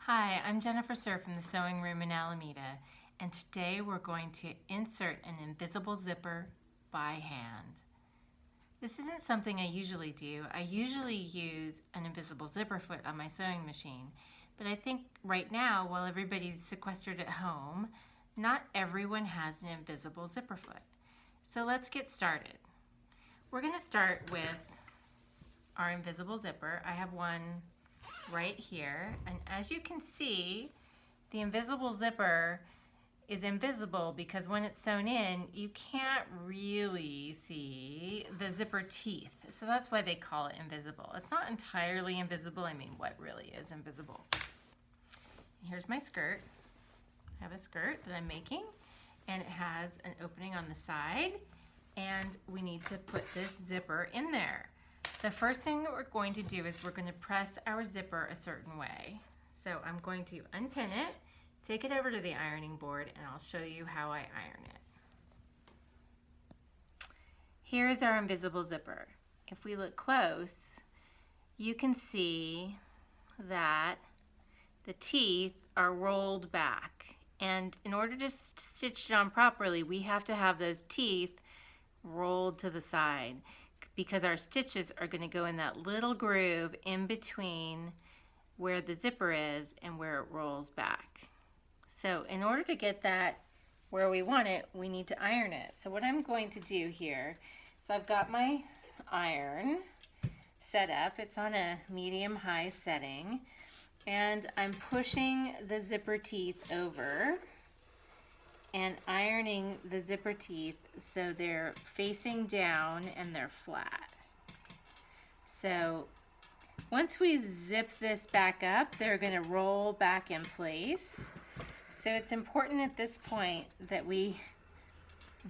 Hi, I'm Jennifer Sir from the Sewing Room in Alameda, and today we're going to insert an invisible zipper by hand. This isn't something I usually do. I usually use an invisible zipper foot on my sewing machine, but I think right now, while everybody's sequestered at home, not everyone has an invisible zipper foot. So let's get started. We're going to start with our invisible zipper. I have one right here, and as you can see, the invisible zipper is invisible because when it's sewn in, you can't really see the zipper teeth. So that's why they call it invisible. It's not entirely invisible. I mean, what really is invisible? Here's my skirt. I have a skirt that I'm making, and it has an opening on the side, and we need to put this zipper in there. The first thing that we're going to do is we're going to press our zipper a certain way. So I'm going to unpin it, take it over to the ironing board, and I'll show you how I iron it. Here's our invisible zipper. If we look close, you can see that the teeth are rolled back. And in order to stitch it on properly, we have to have those teeth rolled to the side, because our stitches are going to go in that little groove in between where the zipper is and where it rolls back. So in order to get that where we want it, we need to iron it. So what I'm going to do here is I've got my iron set up. It's on a medium-high setting, and I'm pushing the zipper teeth over and ironing the zipper teeth so they're facing down and they're flat. So once we zip this back up, they're going to roll back in place. So it's important at this point that we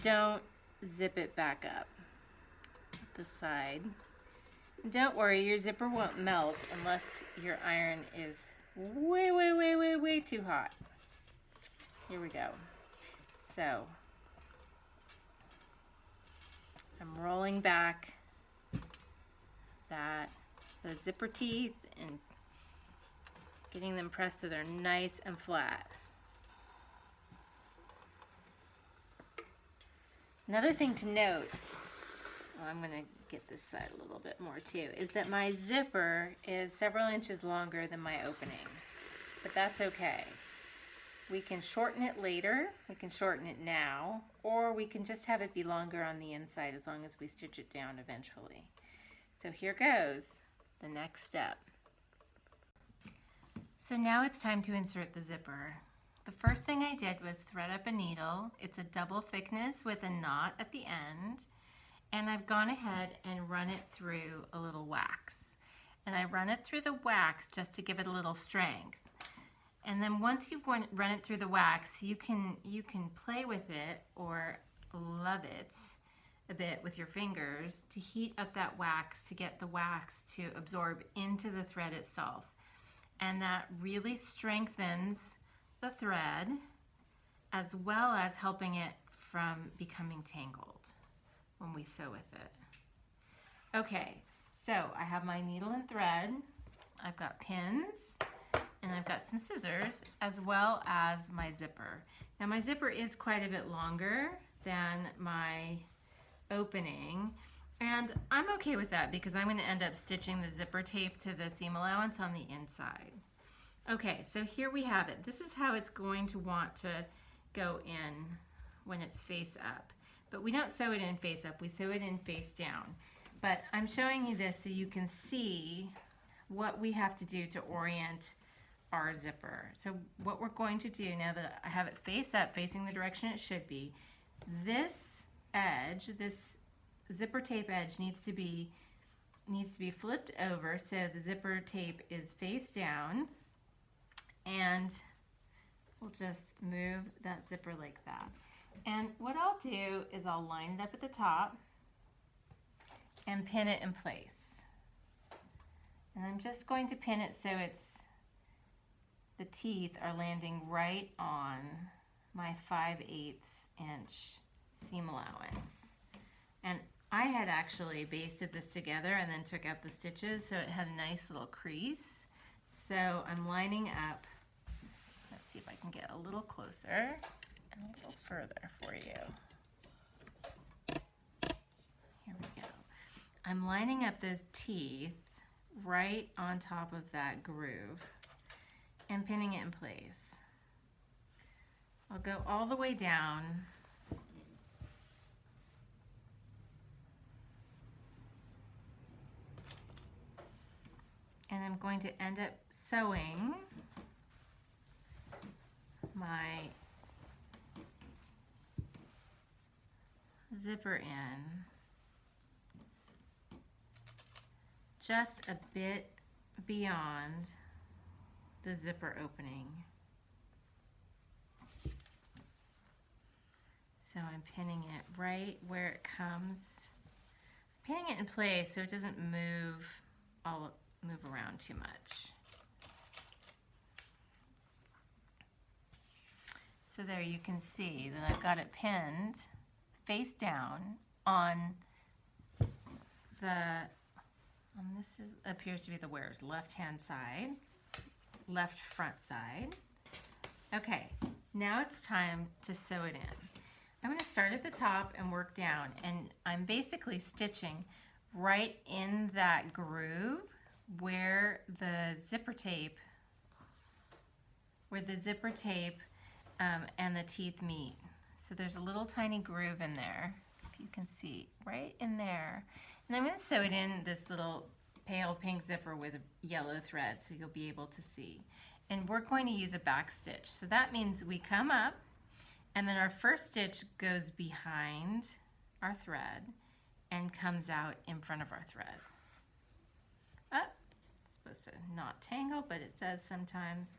don't zip it back up at the side. And don't worry, your zipper won't melt unless your iron is way too hot. Here we go. So I'm rolling back those zipper teeth and getting them pressed so they're nice and flat. Another thing to note, I'm going to get this side a little bit more too, is that my zipper is several inches longer than my opening, but that's okay. We can shorten it later, we can shorten it now, or we can just have it be longer on the inside as long as we stitch it down eventually. So here goes the next step. So now it's time to insert the zipper. The first thing I did was thread up a needle. It's a double thickness with a knot at the end, and I've gone ahead and run it through a little wax. And I run it through the wax just to give it a little strength. And then once you've run it through the wax, you can play with it or love it a bit with your fingers to heat up that wax to get the wax to absorb into the thread itself. And that really strengthens the thread as well as helping it from becoming tangled when we sew with it. Okay, so I have my needle and thread, I've got pins, and I've got some scissors as well as my zipper. Now my zipper is quite a bit longer than my opening, and I'm okay with that because I'm going to end up stitching the zipper tape to the seam allowance on the inside. Okay, so here we have it. This is how it's going to want to go in when it's face up. But we don't sew it in face up, we sew it in face down. But I'm showing you this so you can see what we have to do to orient our zipper. So what we're going to do now that I have it face up, facing the direction it should be, this edge, this zipper tape edge needs to be flipped over so the zipper tape is face down, and we'll just move that zipper like that. And what I'll do is I'll line it up at the top and pin it in place. And I'm just going to pin it so the teeth are landing right on my 5/8 inch seam allowance. And I had actually basted this together and then took out the stitches so it had a nice little crease. So I'm lining up see if I can get a little closer and a little further for you. Here we go. I'm lining up those teeth right on top of that groove and pinning it in place. I'll go all the way down. And I'm going to end up sewing my zipper in just a bit beyond the zipper opening. So I'm pinning it right where it comes, pinning it in place so it doesn't move around too much. So there you can see that I've got it pinned face down on the, appears to be the wearer's left-hand side, left front side. Okay, now it's time to sew it in. I'm going to start at the top and work down, and I'm basically stitching right in that groove where the zipper tape and the teeth meet. So there's a little tiny groove in there, if you can see, right in there. And I'm going to sew it in this little pale pink zipper with a yellow thread so you'll be able to see. And we're going to use a back stitch. So that means we come up and then our first stitch goes behind our thread and comes out in front of our thread. Up. It's supposed to not tangle, but it does sometimes.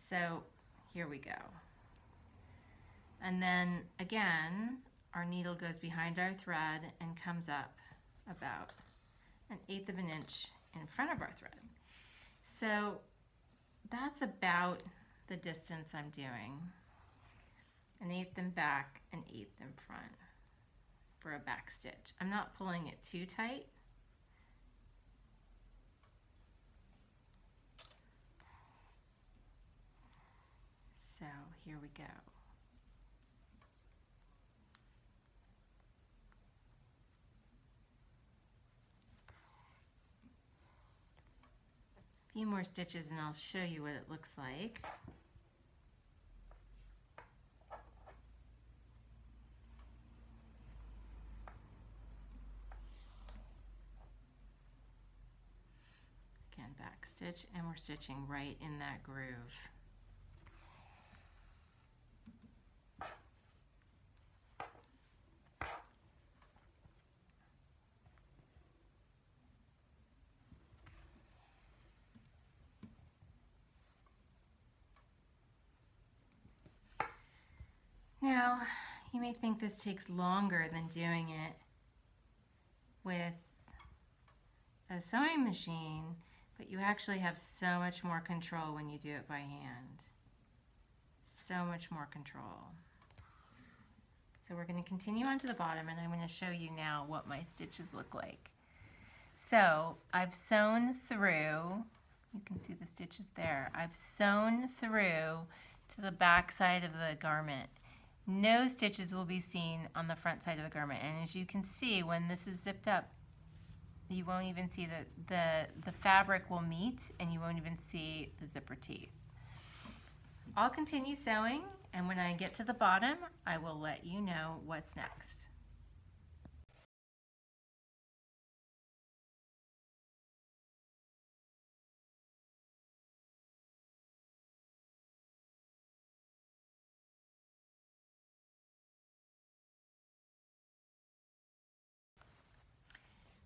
So here we go. And then again, our needle goes behind our thread and comes up about 1/8 of an inch in front of our thread. So that's about the distance I'm doing. 1/8 in back, 1/8 in front for a back stitch. I'm not pulling it too tight. So here we go. A few more stitches and I'll show you what it looks like. Again, back stitch, and we're stitching right in that groove. Now, you may think this takes longer than doing it with a sewing machine, but you actually have so much more control when you do it by hand. So much more control. So we're going to continue on to the bottom, and I'm going to show you now what my stitches look like. So I've sewn through, you can see the stitches there, I've sewn through to the back side of the garment. No stitches will be seen on the front side of the garment, and as you can see, when this is zipped up, you won't even see the fabric will meet, and you won't even see the zipper teeth. I'll continue sewing, and when I get to the bottom, I will let you know what's next.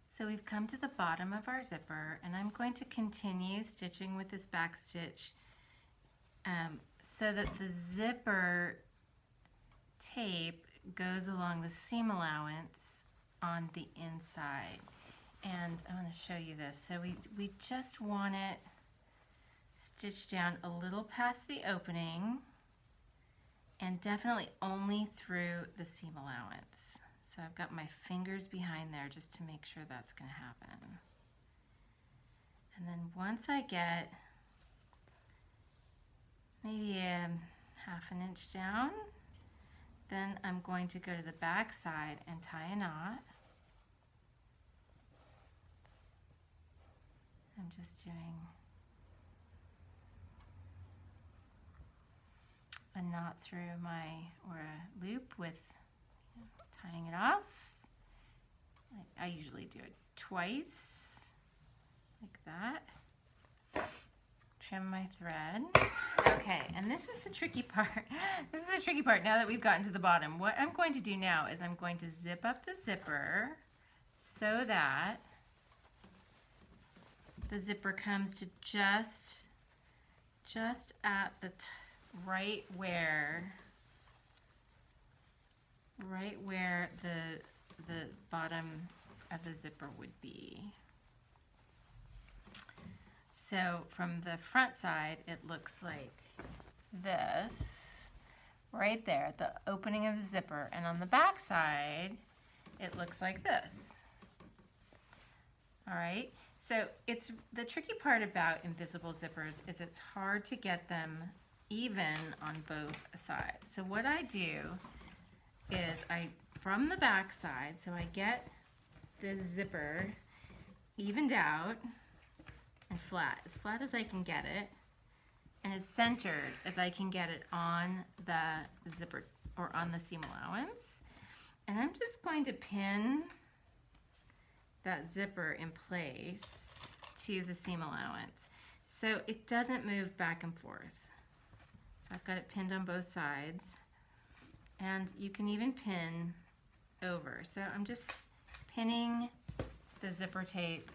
So we've come to the bottom of our zipper, and I'm going to continue stitching with this back stitch so that the zipper tape goes along the seam allowance on the inside. And I want to show you this. So we just want it stitched down a little past the opening and definitely only through the seam allowance. So I've got my fingers behind there just to make sure that's going to happen. And then once I get maybe a half an inch down. Then I'm going to go to the back side and tie a knot. I'm just doing a knot through or a loop with tying it off. I usually do it twice, like that. Trim my thread. Okay, and this is the tricky part. This is the tricky part now that we've gotten to the bottom. What I'm going to do now is I'm going to zip up the zipper so that the zipper comes to just at the right where the bottom of the zipper would be. So from the front side, it looks like this, right there at the opening of the zipper. And on the back side, it looks like this. All right, so it's the tricky part about invisible zippers is it's hard to get them even on both sides. So what I do is from the back side, so I get the zipper evened out and as flat as I can get it, and as centered as I can get it on the zipper or on the seam allowance. And I'm just going to pin that zipper in place to the seam allowance so it doesn't move back and forth. So I've got it pinned on both sides, and you can even pin over. So I'm just pinning the zipper tape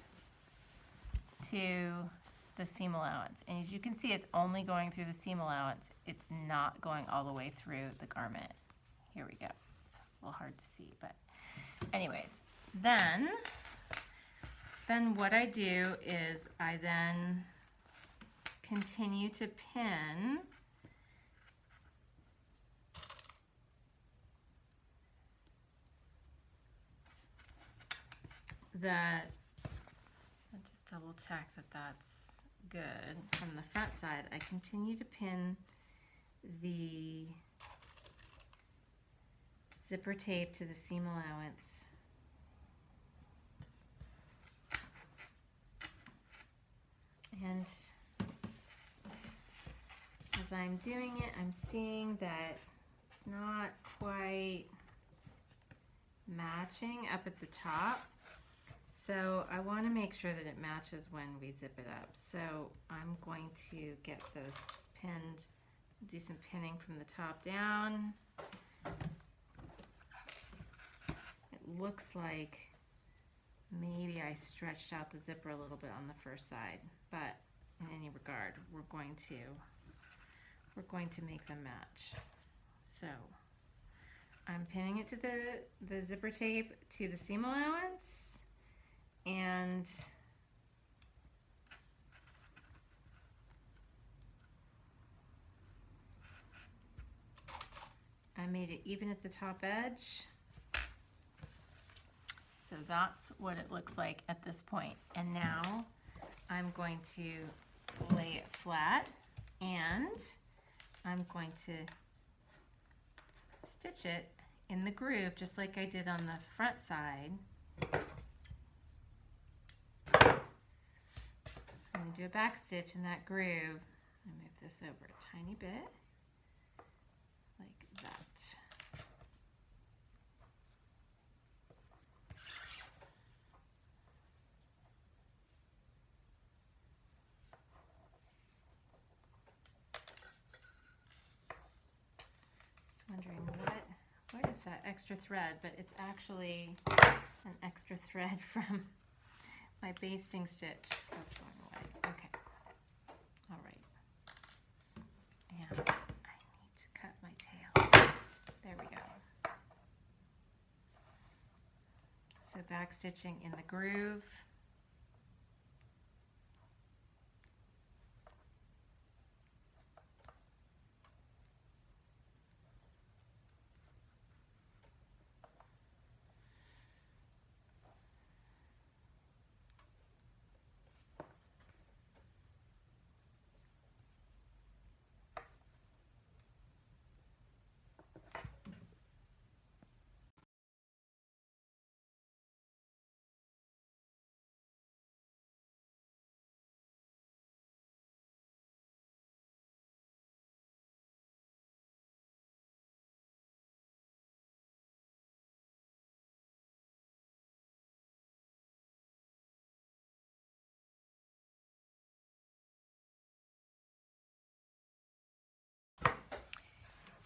to the seam allowance. And as you can see, it's only going through the seam allowance. It's not going all the way through the garment. Here we go. It's a little hard to see, but anyways, then what I do is I then continue to pin I'll just double check that that's good. From the front side, I continue to pin the zipper tape to the seam allowance. And as I'm doing it, I'm seeing that it's not quite matching up at the top. So I want to make sure that it matches when we zip it up. So I'm going to get this pinned, do some pinning from the top down. It looks like maybe I stretched out the zipper a little bit on the first side, but in any regard, we're going to make them match. So I'm pinning it to the zipper tape to the seam allowance. And I made it even at the top edge. So that's what it looks like at this point. And now I'm going to lay it flat, and I'm going to stitch it in the groove just like I did on the front side. I'm going to do a back stitch in that groove. I move this over a tiny bit, like that. Just wondering what is that extra thread, but it's actually an extra thread from my basting stitch, so that's going away. Okay. All right. And I need to cut my tails. There we go. So back stitching in the groove.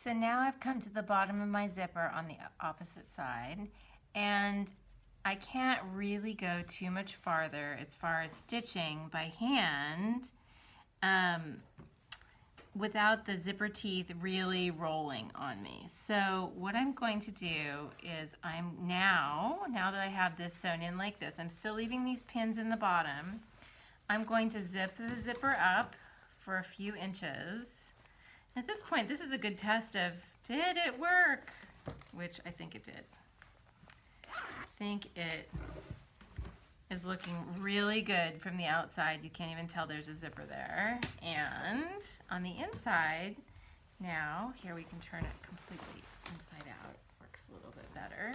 So now I've come to the bottom of my zipper on the opposite side, and I can't really go too much farther as far as stitching by hand without the zipper teeth really rolling on me. So what I'm going to do is now that I have this sewn in like this, I'm still leaving these pins in the bottom. I'm going to zip the zipper up for a few inches. At this point, this is a good test of, did it work? Which I think it did. I think it is looking really good from the outside. You can't even tell there's a zipper there. And on the inside, now, here we can turn it completely inside out. Works a little bit better.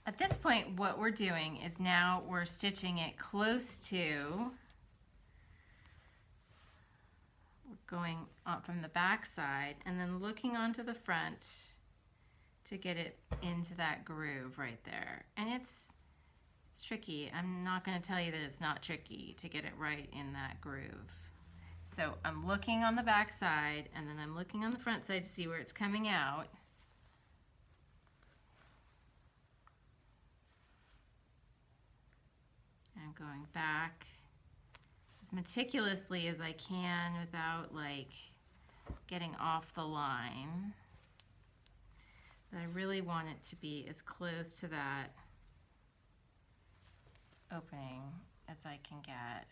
At this point, what we're doing is now we're stitching it close to, going up from the back side and then looking onto the front to get it into that groove right there. And it's tricky. I'm not going to tell you that it's not tricky to get it right in that groove. So I'm looking on the back side and then I'm looking on the front side to see where it's coming out. I'm going back as meticulously as I can without like getting off the line. But I really want it to be as close to that opening as I can get.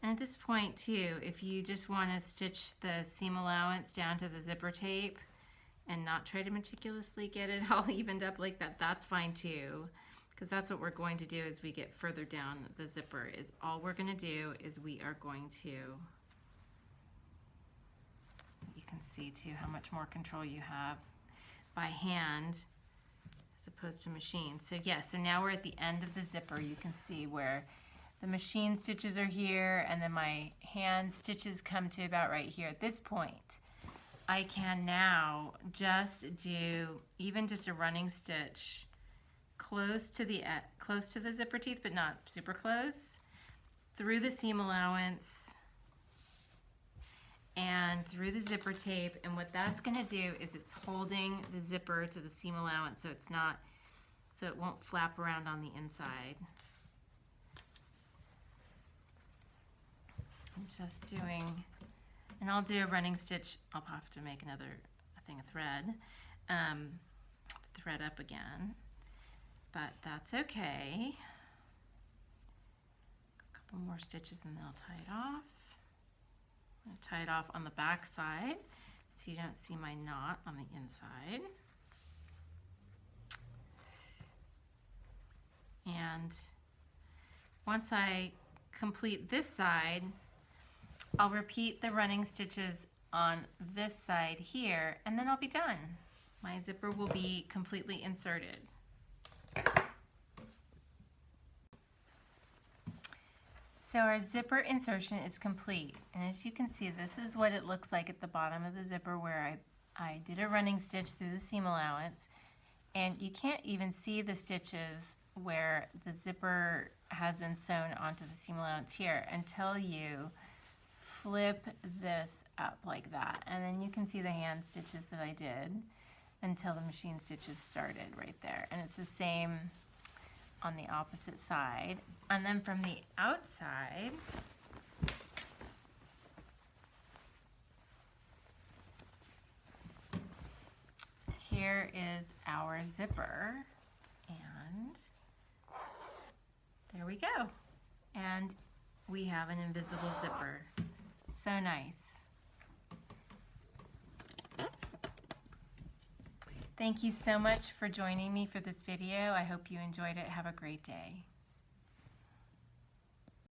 And at this point too, if you just want to stitch the seam allowance down to the zipper tape and not try to meticulously get it all evened up like that, that's fine too. Because that's what we're going to do as we get further down the zipper, is all we're going to do is we are going to, you can see too how much more control you have by hand as opposed to machine. So yeah, so now we're at the end of the zipper. You can see where the machine stitches are here and then my hand stitches come to about right here. At this point, I can now just do even just a running stitch close to the zipper teeth, but not super close, through the seam allowance and through the zipper tape. And what that's going to do is it's holding the zipper to the seam allowance so it's not, so it won't flap around on the inside. I'm just doing, and I'll do a running stitch. I'll have to make another thing of thread, thread up again, but that's okay. A couple more stitches and then I'll tie it off. I'm going to tie it off on the back side so you don't see my knot on the inside. And once I complete this side, I'll repeat the running stitches on this side here, and then I'll be done. My zipper will be completely inserted. So our zipper insertion is complete, and as you can see, this is what it looks like at the bottom of the zipper where I did a running stitch through the seam allowance, and you can't even see the stitches where the zipper has been sewn onto the seam allowance here until you flip this up like that, and then you can see the hand stitches that I did until the machine stitches started right there. And it's the same on the opposite side. And then from the outside, here is our zipper, and there we go. And we have an invisible zipper. So nice. Thank you so much for joining me for this video. I hope you enjoyed it. Have a great day.